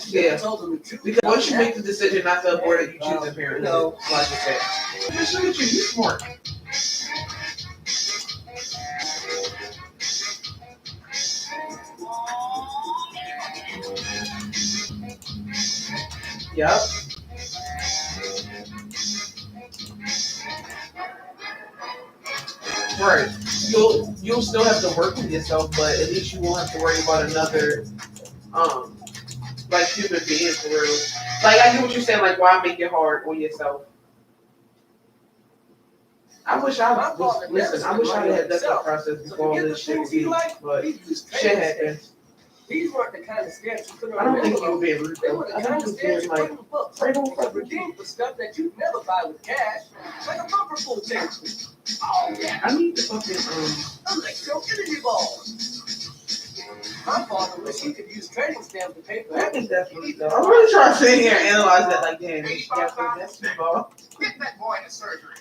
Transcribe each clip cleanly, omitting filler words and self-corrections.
Yeah. Because once you make the decision not to abort it, you choose the parent. No. Like that. Just look at you. You smart. Yep. Right. You'll still have to work with yourself, but at least you won't have to worry about another um like human being for real. Like I get what you're saying, like why make it hard on yourself? I wish I was listen, I wish I had left that process before all this shit be, but shit happens. These weren't the kind of stamps you put on I don't think you would be able They to. were the I kind think of you would stamps be you put like, in the books. right on You could redeem for stuff that you'd never buy with cash. Like a bumper pool ticket. Oh yeah. I need to fucking Electro-energy balls. My father wished he could use trading stamps to pay for I think everything. that's what it's I'm really trying to sit here and analyze that like, damn, that's too far. Get that boy into surgery.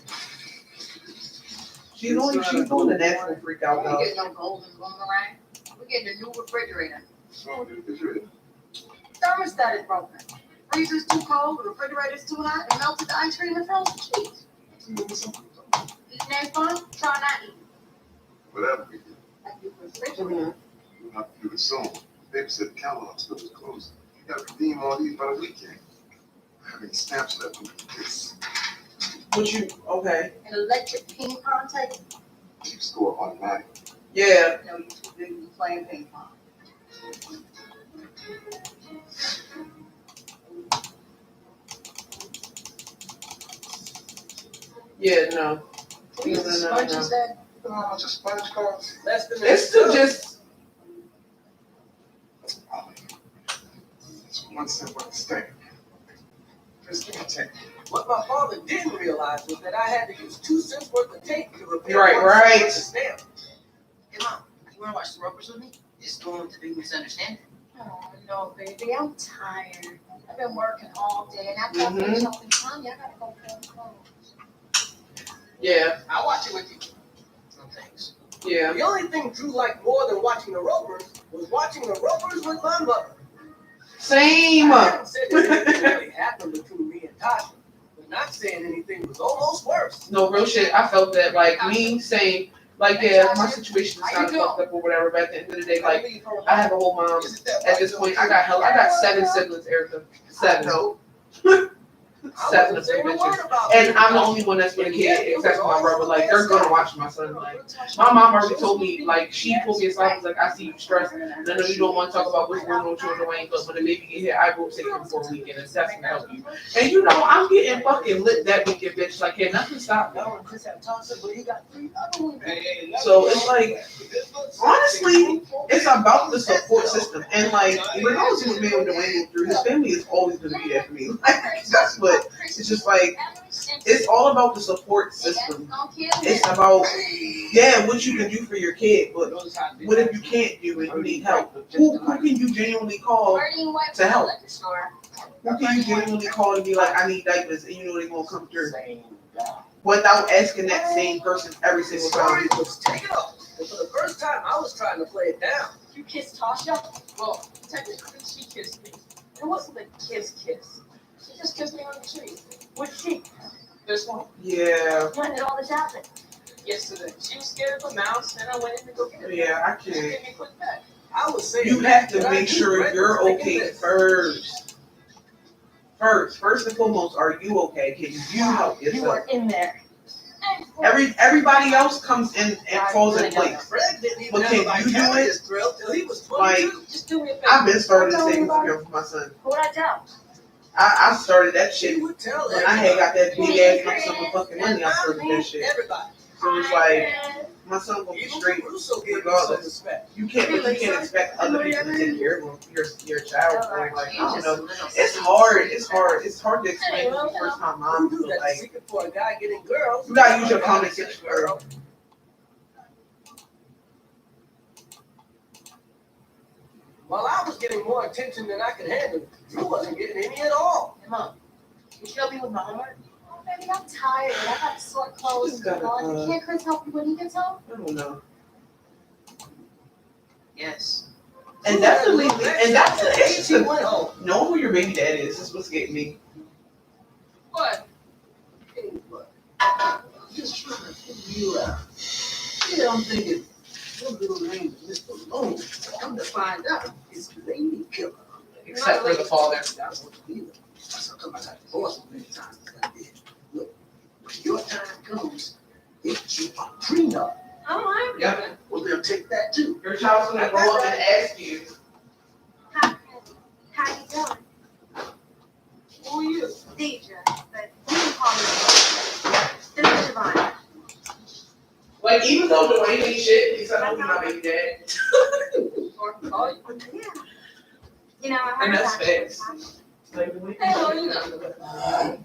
She's doing the natural freak out We though. get no golden boomerang. We're getting a new refrigerator. What's wrong with the refrigerator? Thermostat is broken. Freezer's too cold, the refrigerator's too hot, and melted the ice cream and frozen cheese. Eating ain't fun, try not eating. Whatever we do, Like the refrigerator. we'll have to do it soon. Baby said the catalog store was closing. You gotta redeem all these by the weekend. I have any stamps left from this. What you okay? An electric ping pong table. Keep score automatic. Yeah. No, you too busy playing ping pong. Yeah, no. Please, No. sponges that. You know how much a sponge costs? Less than It's to just It's 1 cent worth of stamp. Just give me 10. What my father didn't realize was that I had to use 2 cents worth of tape to repair Right, 1 right. cent worth of stamp. Hey, Mom, you want to watch the Ropers with me? It's going to be misunderstanding. Oh, no, baby, I'm tired. I've been working all day, and I've got to helping Tanya. I gotta go fold clothes. yeah, I'll watch it with you. No thanks. yeah. The only thing Drew liked more than watching the Ropers was watching the Ropers with my mother. Same. I haven't said that anything really happened between me and Tasha, but not saying anything was almost worse. No real shit. I felt that like me saying like yeah, my situation is kind of fucked up or whatever. But at the end of the day, like I have a whole mom. At this point, I got 7 siblings, Erica. 7. 7 of them bitches. And I'm the only one that's with a kid, except for my brother. Like, they're gonna watch my son. Like, my mom already told me, like, she told me, I was like, I see you stressed. And I know you don't want to talk about what's going on with you and Dwayne, but when the baby get here, I will take him for a weekend, and that's gonna help you. And you know, I'm getting fucking lit that weekend, bitch. Like, can't nothing stop me. So it's like, honestly, it's about the support system. And like, regardless of what me and Dwayne went through, his family is always gonna be there for me. Like, that's what, it's just like, it's all about the support system. It's about, yeah, what you can do for your kid, but what if you can't do and you need help? Who can you genuinely call to help? Who can you genuinely call to be like, I need diapers, and you know they're gonna come through? Without asking that same person every single time. Take it off. And for the first time, I was trying to play it down. You kissed Tasha? Well, technically, she kissed me. It wasn't a kiss. She just kissed me on the cheek. Which cheek? This one. Yeah. When did all this happen? Yesterday, she was scared of a mouse, and I went in to go get her. Yeah, I She can't. gave me a quick back. I was saying You have to make sure you're okay first. First and foremost, are you okay? Can you help You yourself? were in there. Everybody else comes in and falls in place. Fred didn't even But have can a you do vicarious it? thrill till he was Like, 22. Just do me a favor. I've been starting to savings account for my son. Who'd I tell? I started that She shit would tell when I had got that big ass lump sum of fucking money. I I started mean, that shit. everybody. So it's like my son gonna be Even straight. Caruso gave me some regardless. respect. You can't expect other people to take care of your child. Bro. Like I don't know. It's hard. It's hard to explain to the first time mom. Who knew that the Like secret for a guy getting girls? you gotta use your common sense, girl. While I was getting more attention than I could handle, Drew wasn't getting any at all. Hey, Mom, you should help me with my homework? Oh, baby, I'm tired. I got to sort clothes She's and got laundry. Can't Chris help you when he gets home? I don't know. Yes. And definitely, and that's the She issue. went home. Knowing who your baby dad is what's getting me. What? Hey, look, I'm just trying to figure you out. Yeah, I'm thinking, your little name is Mr. Lowe. Come to find out, it's Lady Killer. Except for the father. That's what you need. That's how come I got divorced so many times as I did. Look, when your time comes, it's you a prenup. I don't have Yep. it. Well, they'll take that too. Your child's gonna grow up and ask you. How you doing? Who are you? Deidre, but you can call me. This is Javon. Like, even though Dwayne ain't shit, he's not my baby dad. Or call you? Yeah. You know, I heard And that's about facts. Like, Dwayne Hey, well, ain't you shit.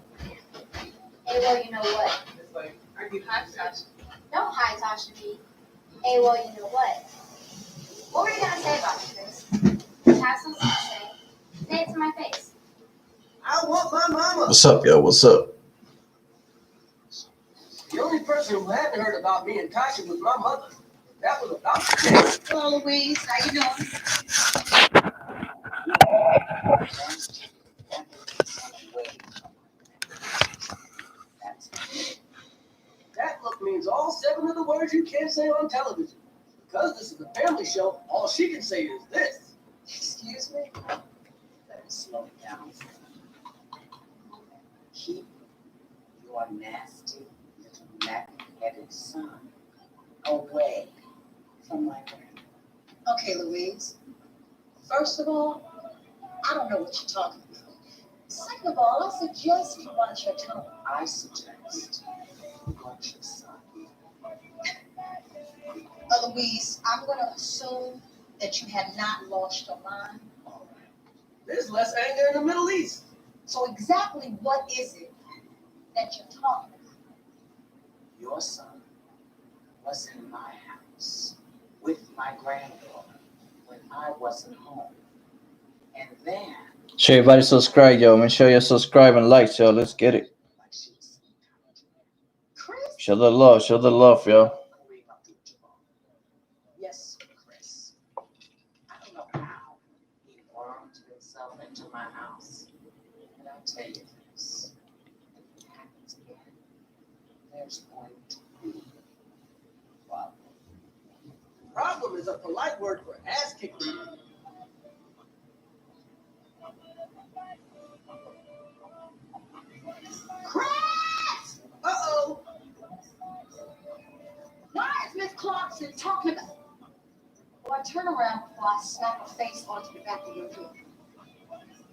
Hey, well, you know what? It's like, Are you hot, Tasha? Don't high Tasha me. Hey, well, you know what? What were you gonna say about me, Chris? Have something to say. Say it to my face. I want my mama. What's up, yo? What's up? The only person who hadn't heard about me and Tasha was my mother. That was about to change. Hello, Louise. How you doing? That look means all 7 of the words you can't say on television. Because this is a family show, all she can say is this. Excuse me? Better slow it down. Keep your nasty little nappy-headed son away from my grandma. Okay, Louise. First of all, I don't know what you're talking about. Second of all, I suggest you watch your tone. I suggest you watch your son. Louise, I'm going to assume that you have not lost your mind. There's less anger in the Middle East. So exactly what is it that you're talking about? Your son was in my house with my granddaughter when I wasn't home. And then, Sure, everybody subscribe, yo. Make sure you subscribe and like, yo. Let's get it. like she was some kind of Chris? Show the love, yo. Yes, Chris. I don't know how he wormed himself into my house. And I'll tell you this. If it happens again, there's going to be a problem. Problem is a polite word for ass kicking. Chris! Uh-oh. Why is Miss Clarkson talking about... Boy, turn around before I smack a face onto the back of your head.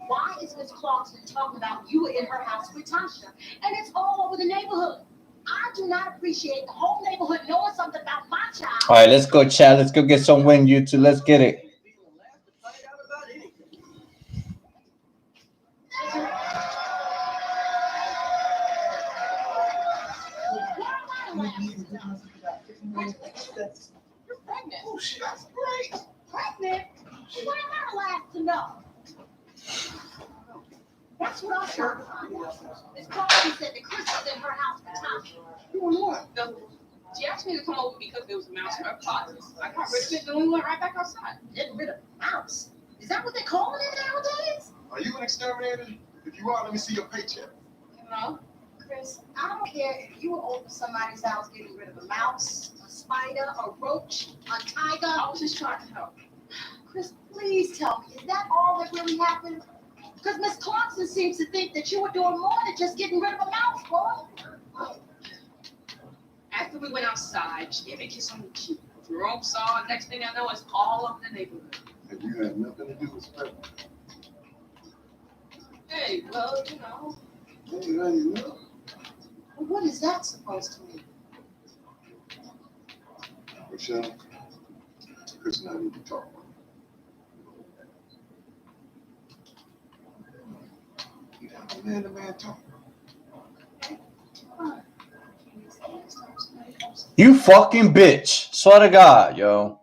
Why is Miss Clarkson talking about you were in her house with Tasha? And it's all over the neighborhood. I do not appreciate the whole neighborhood knowing something about my child. All right, let's go, chat. Let's go get some win, you two. Let's get it. People will laugh to find out about anything. You're pregnant. oh shit, that's great. Pregnant? Why am I allowed to know? That's what I'm trying to find out. Miss Clarkson said that Chris was in her house with Tasha. Doing what? She asked me to come over because there was a mouse in her closet. I got rid of it, then we went right back outside. Getting rid of a mouse. Is that what they're calling it nowadays? Are you an exterminator? If you are, let me see your paycheck. No. Chris, I don't care if you were over somebody's house getting rid of a mouse, a spider, a roach, a tiger. I was just trying to help. Chris, please tell me, is that all that really happened? Because Miss Clarkson seems to think that you were doing more than just getting rid of a mouse, boy. After we went outside, she gave me a kiss on the cheek. Jerome saw, next thing I know, it's all over the neighborhood. And you had nothing to do with spreading. Hey, well, you know. Hey, now you know. Well, what is that supposed to mean? Michelle, Chris and I need to talk. You have a man-to-man talk. You fucking bitch. Swear to God, yo.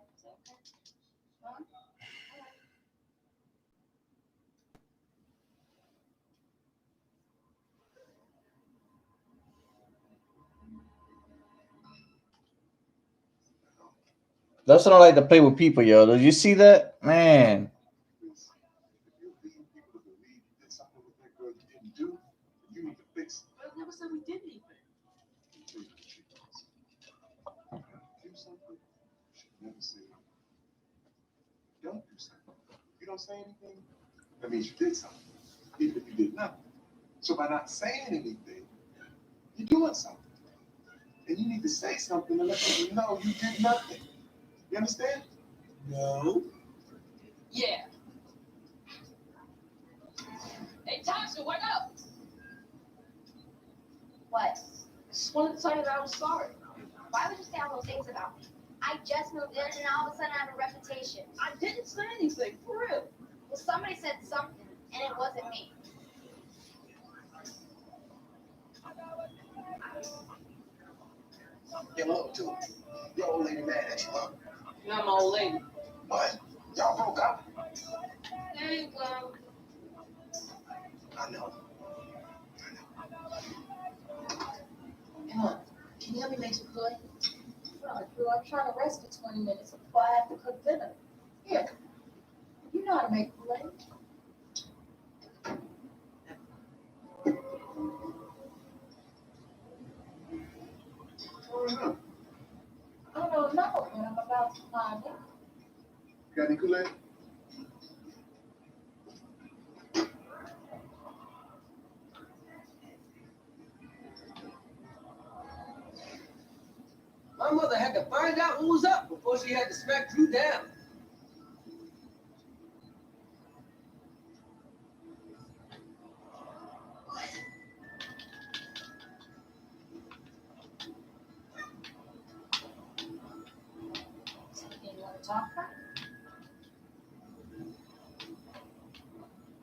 That's what I like to play with people, yo. Did you see that? Man. Because if you're leading people to believe you did something with that girl you didn't do, you need to fix it. But I never said we did anything. Do something, you should never say it. Don't do something. If you don't say anything, that means you did something, even if you did nothing. So by not saying anything, you're doing something. And you need to say something to let people know you did nothing. You understand? No. Yeah. Hey, Tasha, what up? What? Just wanted to tell you that I was sorry. Why would you say all those things about me? I just moved in and all of a sudden I have a reputation. I didn't say anything, for real. Well, somebody said something, and it wasn't me. Get look to it. Your old lady mad at you, huh? You're my old lady. What? Y'all broke up? There you go. I know. Come on, can you help me make some food? Drew, I'm trying to rest for 20 minutes before I have to cook dinner. Here, you know how to make Kool-Aid. I don't know, but I'm about to find out. Got any Kool-Aid? My mother had to find out who was up before she had to smack Drew down. Something you want to talk about?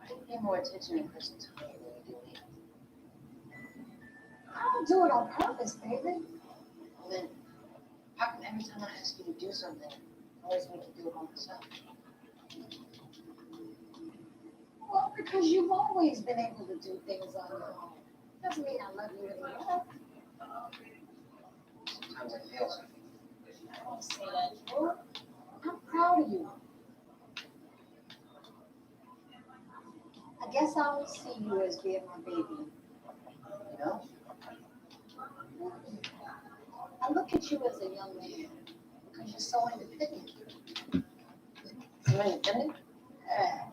I didn't pay more attention in person to me than you do me. I don't do it on purpose, baby. Well then, how come every time I ask you to do something, I always make you do it all myself? Well, because you've always been able to do things on your own. Doesn't mean I love you anymore. Sometimes it feels like I don't say that, Drew. I'm proud of you. I guess I always see you as being my baby. you know? I look at you as a young man because you're so independent. I'm independent. Yeah.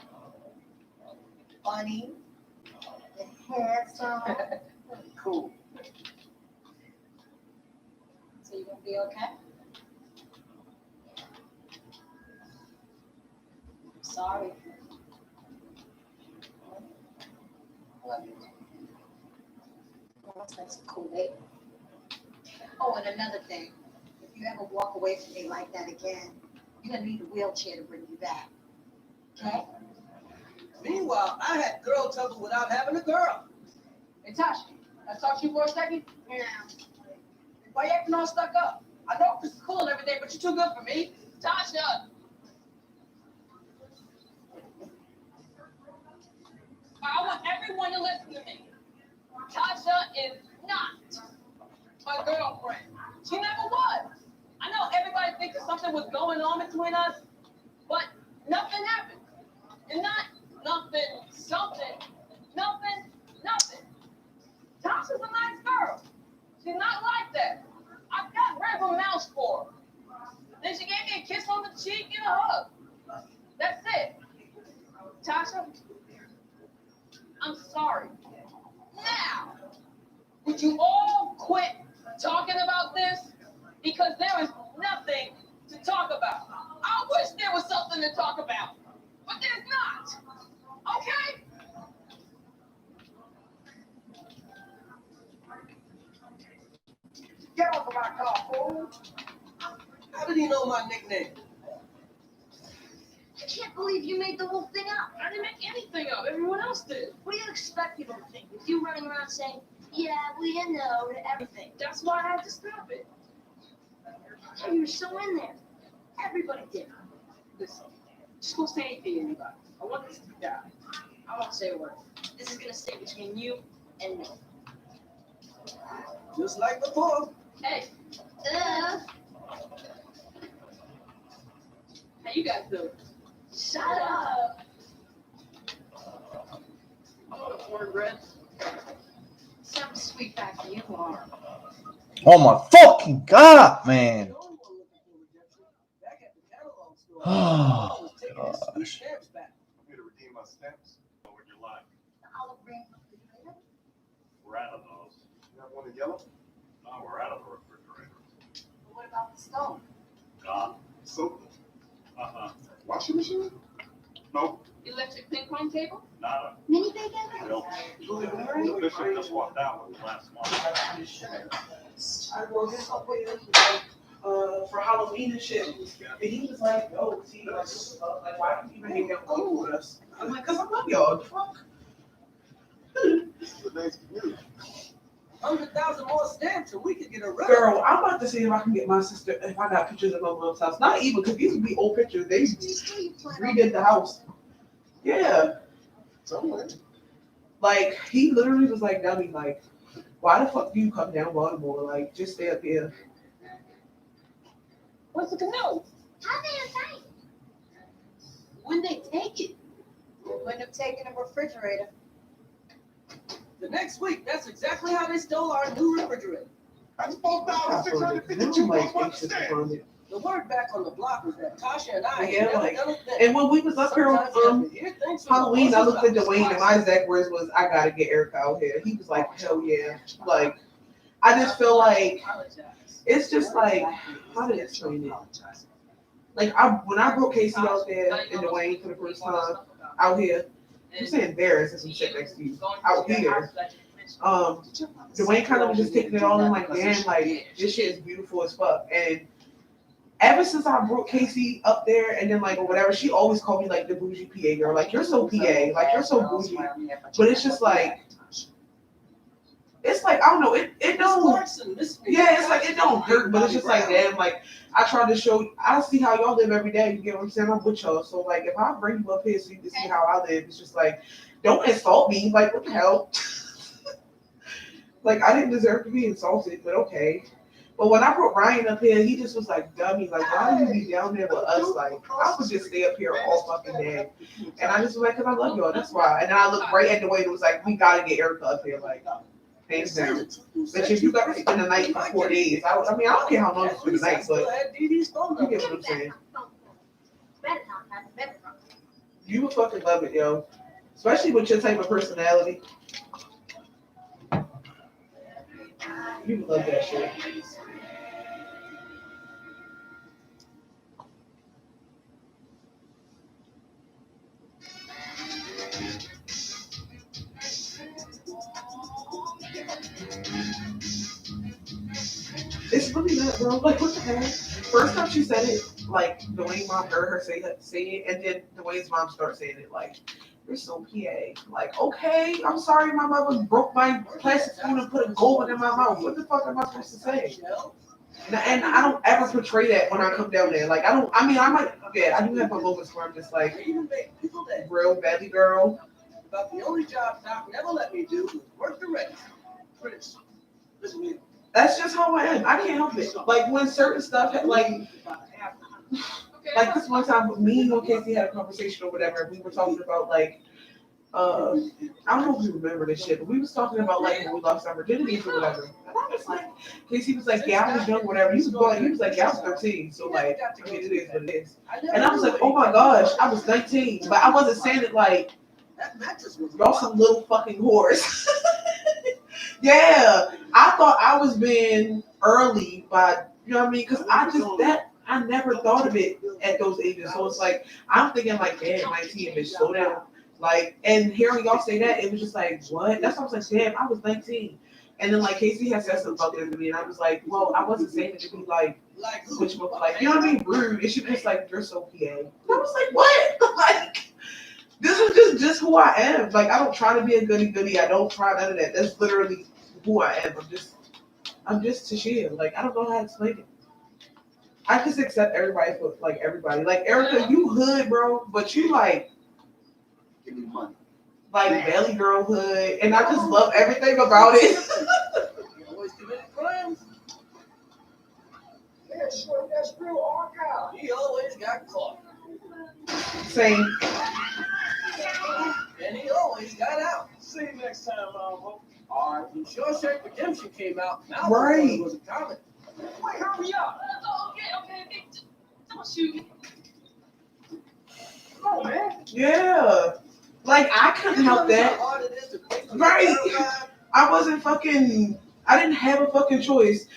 Funny, and handsome. Cool. So you gonna be okay? I'm sorry. I love you. Well, that's cool, babe. Oh, and another thing. If you ever walk away from me like that again, you're gonna need a wheelchair to bring you back. Okay? Meanwhile, I had girl trouble without having a girl. Hey, Tasha, can I talk to you for a second? No. Why you acting all stuck up? I know this is cool and everything, but you're too good for me. Tasha! I want everyone to listen to me. Tasha is not my girlfriend. She never was. I know everybody thinks that something was going on between us, but nothing happened. And not nothing, something, nothing. Tasha's a nice girl. She's not like that. I got rid of a mouse for her. Then she gave me a kiss on the cheek and a hug. That's it. Tasha, I'm sorry. Now, would you all quit talking about this? Because there is nothing to talk about. I wish there was something to talk about, but there's not. Okay? Get off of my car, fool. How did he know my nickname? I can't believe you made the whole thing up. I didn't make anything up. Everyone else did. What do you expect people to think? With you running around saying, yeah, we know to everything. That's why I had to stop it. Hey, you're so in there. Everybody did. Listen, just don't say anything to anybody. I want this to die. I won't say a word. This is gonna stay between you and me. Just like before. Hey, How you guys doing? Shut up. Cornbread. Something sweet back for you, Laura. Oh my fucking god, man. No one looking for redemption. Back at the catalog store, Oh, I was taking his sweet gosh. stamps back. I'm here to redeem my stamps. What would you like? The olive green refrigerator. We're out of those. You have one in yellow? No, we're out of the refrigerator. But what about the stove? Gone. Sofa? Uh-huh. Washing machine? Nope. Electric ping pong table? Nada. Mini bacon? Nope. The bishop just walked out with the last one. I wrote this up with him for Halloween and shit. And he was like, yo, see, like why don't you even hang out with us? I'm like, cause I love y'all. The fuck? This is a nice community. 100,000 more stamps and we could get a run. Girl, I'm about to see if I can get my sister, if I got pictures of my mom's house. Not even, because these would be old pictures. They redid the house. Yeah. Somewhere. Like, he literally was like, dummy, like, why the fuck do you come down Baltimore? Like, just stay up here. What's the canoe? How they insane? When they take it, Wouldn't have taken a refrigerator. The next week, that's exactly how they stole our new refrigerator. That's I'm $4,652 like worth of anxious stamps. upon it. The word back on the block was that Tasha and I Yeah, had never like- done a thing. And when we was up here Sometimes you have on to hear things from the Halloween, I looked at horse's Dwayne, mouth. and my exact words was, I gotta get Erica out here. He was like, hell yeah. Like, I just feel like, it's just like, how to explain it? Like, when I brought Casey out there and Dwayne for the first time out here, I'm saying there is some shit next to you, out here. Dwayne kind of was just taking it all in, like, damn, like, this shit is beautiful as fuck. And ever since I brought Casey up there and then, like, or whatever, she always called me, like, the bougie PA girl. Like, you're so PA, like, you're so bougie. But it's just like, it's like, I don't know, it don't, yeah, it's like, it don't hurt, but it's just like, damn, like, I try to show, I see how y'all live every day, you get what I'm saying? I'm with y'all. So, like, if I bring you up here so you can see how I live, it's just like, don't insult me. Like, what the hell? Like, I didn't deserve to be insulted, but okay. But when I brought Ryan up here, he just was like, dummy, like, why do you be down there with us? Like, I would just stay up here all fucking day. And I just was like, because I love y'all, that's why. And then I looked right at the way and was like, we gotta get Erica up here, like, hands down. But if you got to spend the night for 4 days, I mean, I don't care how long you spend the night, but you get what I'm saying. You would fucking love it, yo. Especially with your type of personality. You would love that shit. It's really not, bro. Like, what the hell? First time she said it, like, Dwayne's mom heard her say it, and then Dwayne's mom started saying it, like, you're so PA. Like, okay, I'm sorry my mother broke my plastic spoon and put a gold in my mouth. What the fuck am I supposed to say? And I don't ever portray that when I come down there. Like, I mean, I might, yeah, I do have my moments where I'm just like, real belly girl. About the only job Doc never let me do was work the register. Prince, listen to me. That's just how I am. I can't help it. Like, when certain stuff, like this one time with me and Casey had a conversation or whatever, we were talking about, like, I don't know if you remember this shit, but we was talking about, like, when we lost our virginities or whatever. And I was like, Casey was like, yeah, I was young, whatever. He was like, yeah, I was 13. So, like, I mean, it is what it is. And I was like, oh my gosh, I was 19. But I wasn't saying it like, y'all some little fucking whores. Yeah, I thought I was being early by, you know what I mean? Because I never thought of it at those ages. So it's like, I'm thinking like, damn, 19, bitch, slow down. Like, and hearing y'all say that, it was just like, what? That's why I was like, damn, I was 19. And then, like, Casey had said something about that to me, and I was like, well, I wasn't saying it to be like, which was like, you know what I mean? Rude. And she was like, you're so PA. And I was like, what? Like, this is just who I am. Like, I don't try to be a goody-goody. I don't try none of that. That's literally who I am. I'm just Tashia. Like, I don't know how to explain it. I just accept everybody for, like, everybody. Like, Erica, you hood, bro, but you, like, Give me money. like, belly girl hood, and I just love everything about it. You always committed crimes. Yeah, sure, that's real archive. He always got caught. Same. And he always got out. See you next time, Mambo. All right, when Shawshank Redemption came out, now Right. it was a comic. Wait, hurry up. Okay. Don't shoot me. Come on, man. Yeah. Like I couldn't help that. Right. I wasn't fucking. I didn't have a fucking choice.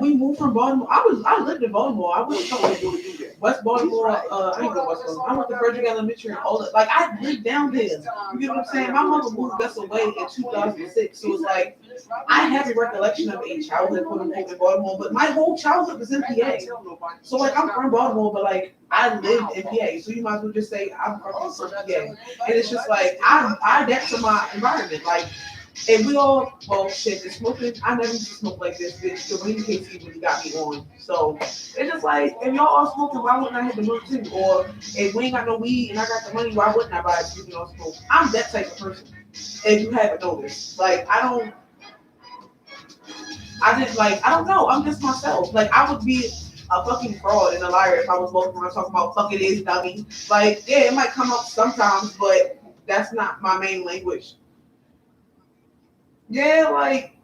We moved from Baltimore. I lived in Baltimore. I went to West Baltimore. I didn't go to West Baltimore. I went to Frederick Elementary and all that. Like I lived down there. You get what I'm saying? My mother moved us away in 2006, so it's like I have a recollection of a childhood quote unquote in Baltimore, but my whole childhood was in PA. So like I'm from Baltimore, but like I lived in PA, so you might as well just say I'm from PA. And it's just like I adapt to my environment. Like and we all, well, shit, the smoking, I never used to smoke like this, bitch. The weed KC really got me on. So it's just like, if y'all all smoking, why wouldn't I have the money too? Or if we ain't got no weed and I got the money, why wouldn't I buy it if you don't smoke? I'm that type of person. If you haven't noticed, like I don't know. I'm just myself. Like I would be a fucking fraud and a liar if I was walking around talking about fuck it is dummy. Like yeah, it might come up sometimes, but that's not my main language. Yeah, like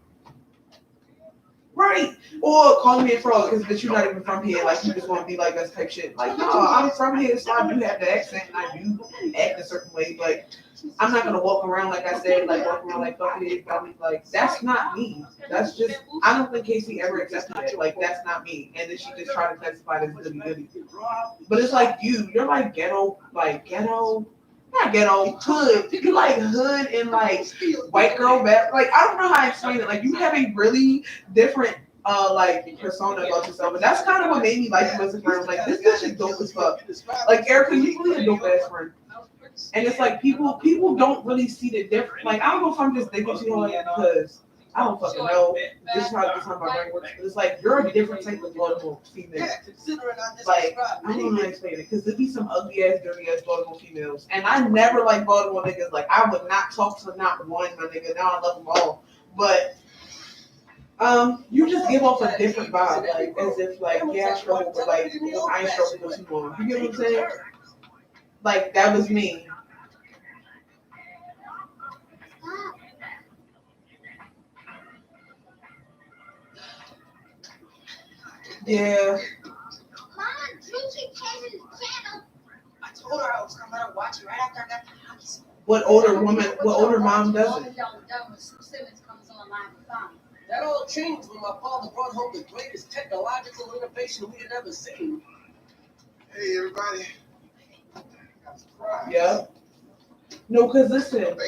right. Or calling me a fraud because bitch you're not even from here. Like you just want to be like us type shit. Like no, I'm from here, so I do have the accent and I do act a certain way. Like I'm not gonna walk around like I said, like walk around like fuck it, probably like that's not me. That's just I don't think Casey ever accepted it. Like that's not me. And then she just tried to classify it as goody goody. But it's like you're like ghetto, not ghetto, hood. You like hood and like white girl back. Like I don't know how to explain it. Like you have a really different like persona about yourself, and that's kind of what made me like you as a friend. Like this bitch is dope as fuck. Like Erica, you really a dope ass friend. And it's like people don't really see the difference. Like I don't know if I'm just thinking too hard because I don't fucking know. This is how my brain works. But it's like you're a different type of Baltimore female. Like I don't know how to explain it because there be some ugly ass, dirty ass Baltimore females, and I never like Baltimore niggas. Like I would not talk to not one my nigga. Now I love them all, but you just give off a different vibe, like as if like yeah I struggle, but like I ain't struggle for too long. You get what I'm saying? Like that was me. Yeah. Mama, Juicy came in the channel. I told her I was coming out watching right after I got the house. What older mom doesn't? That all changed when my father brought home the greatest technological innovation we had ever seen. Hey, everybody. Yeah. No, cause listen,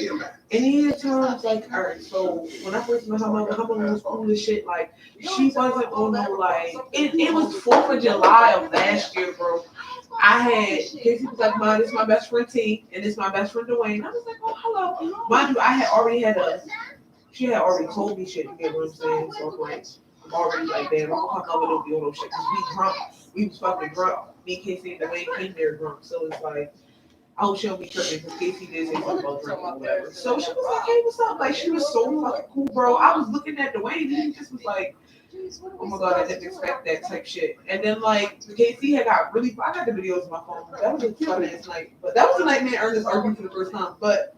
any times like, all right, so when I first met her mother was cool as shit. Like, she wasn't on no like. It was 4th of July of last year, bro. I had Casey was like, "Mom, this is my best friend T, and this is my best friend Dwayne." I was like, "Oh, hello." Mind you, I had already had she had already told me shit. You get what I'm saying? So I'm like, I'm already like, damn, I'm gonna come over and do all those shit because we drunk. We was fucking drunk. Me, Casey, and Dwayne came there drunk. So it's like. I hope she'll be tripping because Casey did say something about drinking or whatever. So she was like, hey, what's up? Like, she was so fucking cool, bro. I was looking at Dwayne and he just was like, oh my God, I didn't expect that type shit. And then, like, Casey had got really, I got the videos on my phone. That was a fun ass night. But that was the night me and Ernest argued for the first time. But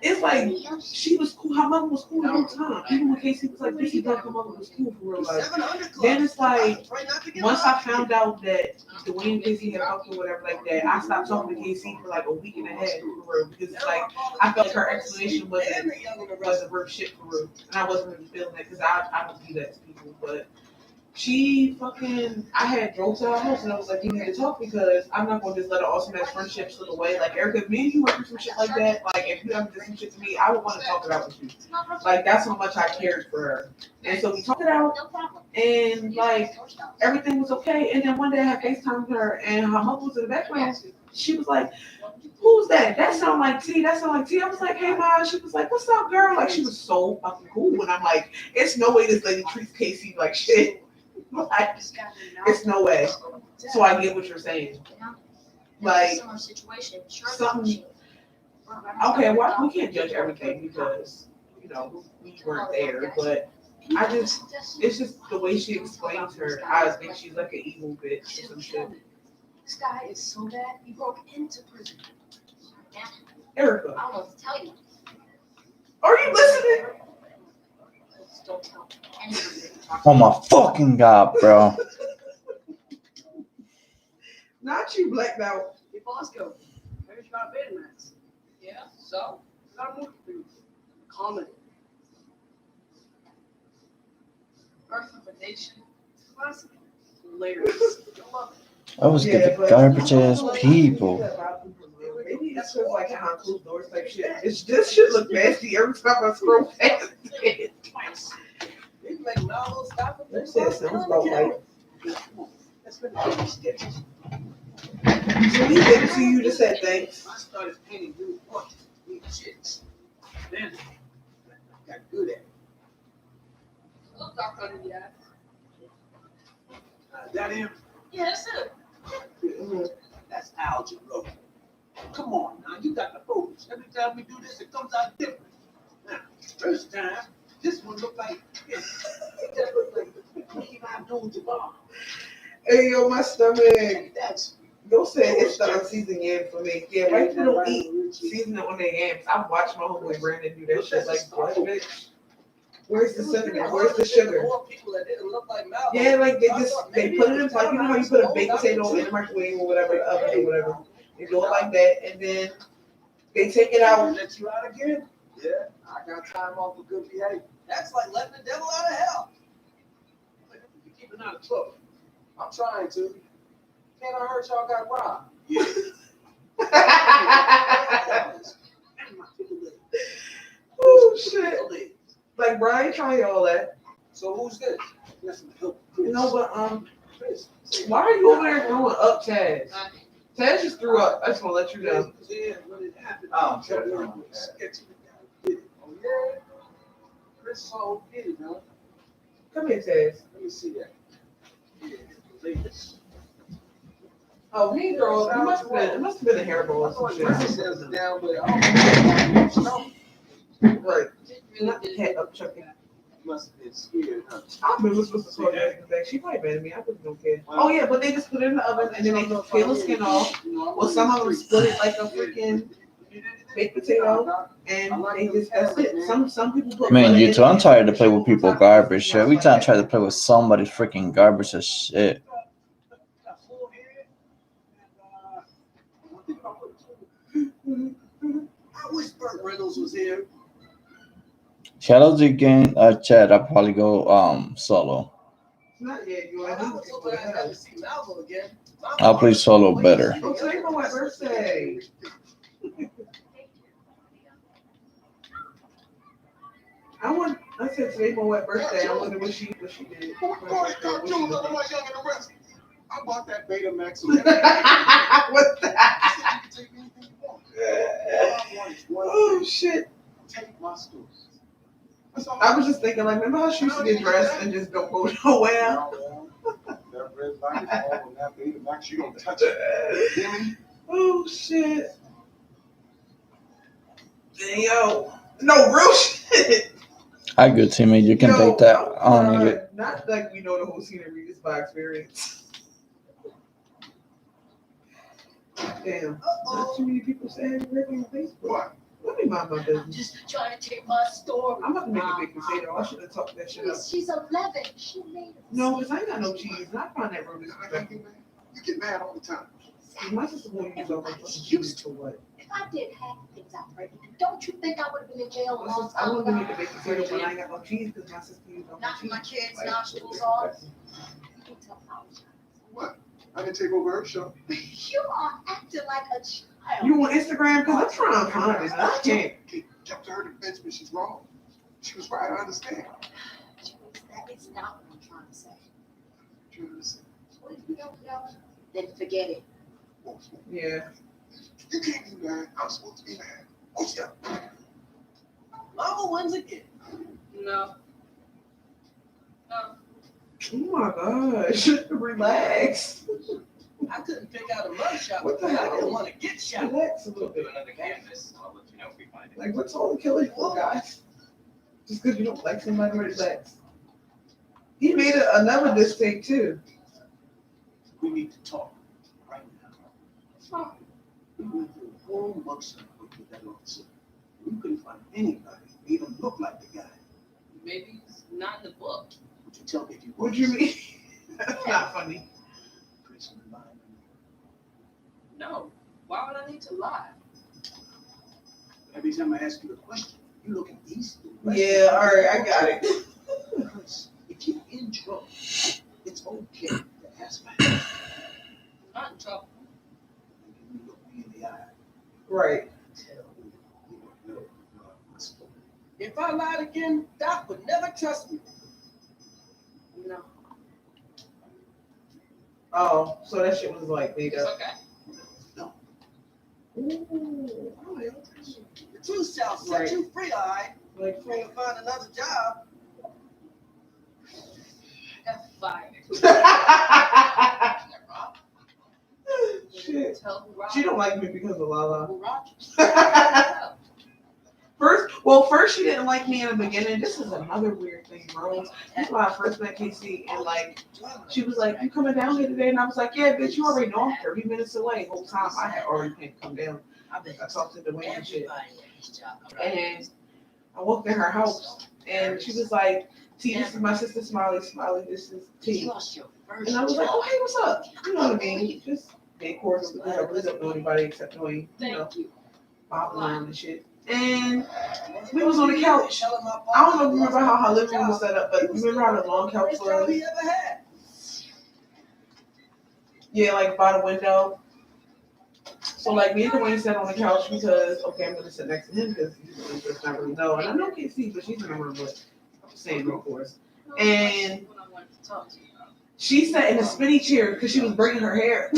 it's like, she was cool. Her mother was cool the whole time. Even when Casey was like, this, he thought her mother was cool for real life. Then it's like, once I found out that Dwayne and Casey had fucked or whatever like that, I stopped talking to Casey for like a week and a half for real. Because it's like, I felt like her explanation wasn't worth shit for real. And I wasn't really feeling that because I don't do that to people. But she fucking, I had drove to her house and I was like, you need to talk because I'm not going to just let an awesome ass friendship slip away. Like, Erica, if me and you went through some shit like that, like, if you ever did some shit to me, I would want to talk it out with you. Like, that's how much I cared for her. And so we talked it out and, like, everything was okay. And then one day I had FaceTime with her and her mother was in the background. She was like, who's that? That sound like T. That sound like T. I was like, hey, Ma. She was like, what's up, girl? Like, she was so fucking cool. And I'm like, it's no way this lady treats Casey like shit. Like, it's no way. So I get what you're saying. Like, something. Okay, well, we can't judge everything because, you know, we weren't there. But it's just the way she explains her. I think she's like an evil bitch or some shit. This guy is so bad, he broke into prison. Yeah, Erica, I don't know what to tell you. are you listening? Just don't tell anybody. Oh my fucking god, bro. Not you, Black Belt. Hey, Bosco, here's my Betamax. Yeah, so? Got a movie for you. Comedy. Birth of a Nation. Classic. Hilarious. You'll love it. I was Yeah, getting but- garbage ass people. Maybe it's just like behind closed doors type shit. This shit look nasty every time I scroll past it. They make Malvo stop and That shit sounds about right. That's been the sketches. So he did it to you, just said thanks. I started painting new portraits, new chicks. Then I got good at it. Look dark under the eyes. That him? Yeah, that's it. That's algebra. Come on now, you got the focus. Every time we do this, it comes out different. Now, first time, this one looked like it just looked like Steve Abdul-Jabbar. Hey, yo, my stomach. That's Don't say it's the unseasoned yam for me. Yeah, white people don't eat seasoning on their yams. I watched my homeboy Brandon do that shit like, what, bitch? Where's the cinnamon? Where's the sugar? More people that didn't look like Malvo. Yeah, like they put it in, like, you know how you put a baked potato in the microwave or whatever, the oven or whatever. They do it like that, and then they take it out. Let you out again? Yeah, I got time off for good behavior. That's like letting the devil out of hell. You keeping out of trouble. I'm trying to. Can't I heard y'all got robbed? Yeah. Oh shit! Like Brian, trying all that. So who's this? Listen, help. No, but why are you over there throwing up, Taz? Taz just threw up. I just want to let you know. Yeah, when it happened. Oh, Tell me okay. what sketchy the guy did it. Oh yeah. Chris Saul did it, huh? Come here, Taz. Let me see that. Yeah, latest. Oh, he girl, it must have been a hairball or I some thought shit. Chris says it down, but I don't know. Right. Not the cat up chucking. Must have been scared, huh? I remember supposed to call her back. She probably mad at me. I really don't care. Oh yeah, but they just put it in the oven and then they just peel the skin off. Well, some of them split it like a freaking baked potato, and they just that's it. Some people put. Man, butter you in too. it. I'm tired to play with people garbage. Every time I try to play with somebody freaking garbage as shit. I wish Burt Reynolds was here. Shadows again, Chad. I'll probably go solo. Not yet. You I want was hoping I'd never see Malvo again. I'll play solo better. Oh, today my birthday. I said today my wet birthday. I wonder what she did. What the fuck you doing? Otherwise, y'all get arrested. I bought that Betamax. What's that? Take anything you want. All I want is one Oh thing. shit! Take my stories. That's all I was just thinking, like, remember how she used to get dressed and just don't go nowhere? That red light is all on that Betamax. You don't touch it. Hear me? Oh shit! Yo, no real shit. Hi, good teammate. You can Yo, take that. I don't need it. Not like we know the whole scenery, just by experience. Damn, not too many people saying everything on Facebook. What? Let me mind my I'm business. just trying to take my story. I'm about to make a big potato. I should have talked that shit up. She's 11. She made it. No, because I ain't got no cheese. And I find that real disrespectful. You get mad all the time. My sister won't use all my fucking cheese for what? If I did half the things I'm ready to do, don't you think I would have been in jail a long I time wanted to ago? make a baked potato, but I ain't got no cheese because my sister used all my Not for cheese. my kids, Like, nostrils sauce. You can tell how What? I didn't take over her show. you are acting like a child. You on Instagram? Because I'm trying to find it. I can't. Jump to her defense, but she's wrong. She was right. I understand. That is not what I'm trying to say. You understand? Well, if you don't know, then forget it. Yeah. You can't be mad. I'm supposed to be mad. Oh, yeah. Mama wins again. No. No. Oh my gosh. Relax. I couldn't pick out a mug shot What the because I hell? didn't want to get shot. Relax a little bit. Another canvas. I'll let you know if we find it. Like, what's all the killing for, guys? Just because you don't like somebody, relax. He made another diss tape, too. We need to talk right now. We went through a whole mugshot with that officer. We couldn't find anybody who even looked like the guy. Maybe it's not in the book. Would you tell me if you What you mean? That's not funny. Please remind me. No. Why would I need to lie? Every time I ask you a question, you looking east and west. Yeah, all right, I got it. Because if you're in trouble, it's okay to ask for help. Not in trouble. You look me in the eye. Right. Tell me you don't know my story. If I lied again, Doc would never trust me. No. Oh, so that shit was like made It's up. okay. Ooh. The truth shall set Right. you free, all right? Like, If you find another job. That's fired. shit. Tell who Roger. She don't like me because of Lala. Who Roger. First she didn't like me in the beginning. This is another weird thing, bro. This is when I first met Casey, and like she was like, "You coming down here today?" And I was like, "Yeah, bitch, you already know I'm 30 minutes away." The whole time I had already planned to come down. I talked to Dwayne and shit, and I walked in her house, and she was like, "T, this is my sister Smiley. Smiley, this is T." And I was like, "Oh, hey, what's up?" You know what I mean? Just being cordial because I really don't know anybody except Dwayne. You know, Thank you. bobbing around and shit. And we was on the couch. I don't know if you remember how her living room was set up, but you remember how the long couch Best job was? he ever had. Yeah, like by the window. So like me and Dwayne sat on the couch because okay, I'm gonna sit next to him because he's just not really know. And I know Casey, but she's in the room, but I'm just saying, of course. And What I wanted to talk to you about. she sat in a spinny chair because she was braiding her hair.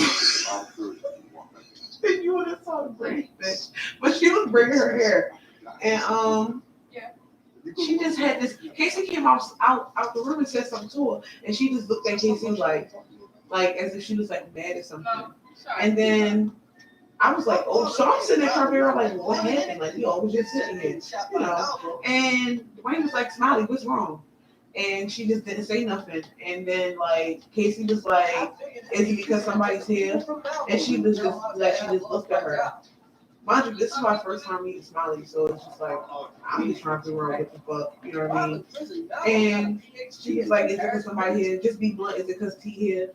You would have saw the braid, bitch. But she was braiding her hair. And she just had this. Casey came out the room and said something to her, and she just looked at Casey like as if she was like mad or something. No, sorry. And then I was like, oh, so I'm sitting there trying to figure out like what happened. Like we all was just sitting here, you know. And Dwayne was like, Smiley, what's wrong? And she just didn't say nothing. And then like Casey was like, is it because somebody's here? And she was just like she just looked at her. Mind you, this is my first time meeting Smiley, so it's just like I'm just trying to figure out what the fuck, you know what I mean? And she was like, is it because somebody here? Just be blunt, is it because T here?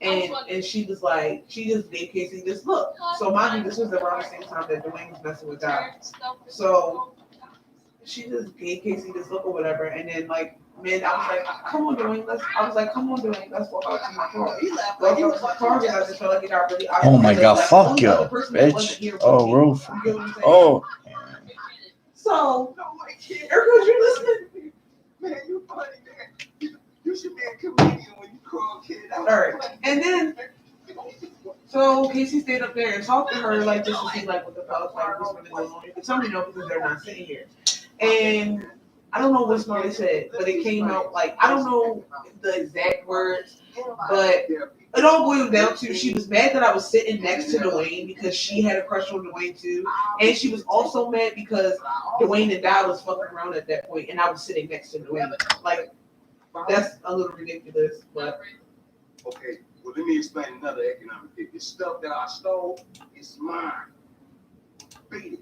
And she was like, she just gave Casey this look. So mind you, this was around the same time that Dwayne was messing with Doc. So she just gave Casey this look or whatever, and then like, man, I was like, come on, Dwayne, let's walk out to my car. Walk out to my car because I just felt like it got really Oh my god, fuck you, bitch. Oh, roof. Oh. So, Erica, you listening? Man, you funny, man. You should be a comedian when you call kid out. All right, and then so Casey stayed up there and talked to her like just to see like what the fuck like what's really going on. You can tell me no because they're not sitting here. And I don't know what Smiley said, but it came out like I don't know the exact words, but it all boiled down to she was mad that I was sitting next to Dwayne because she had a crush on Dwayne too, and she was also mad because Dwayne and Di was fucking around at that point, and I was sitting next to Dwayne. Like that's a little ridiculous, but Okay, well, let me explain another economic thing. This stuff that I stole is mine. Beat it.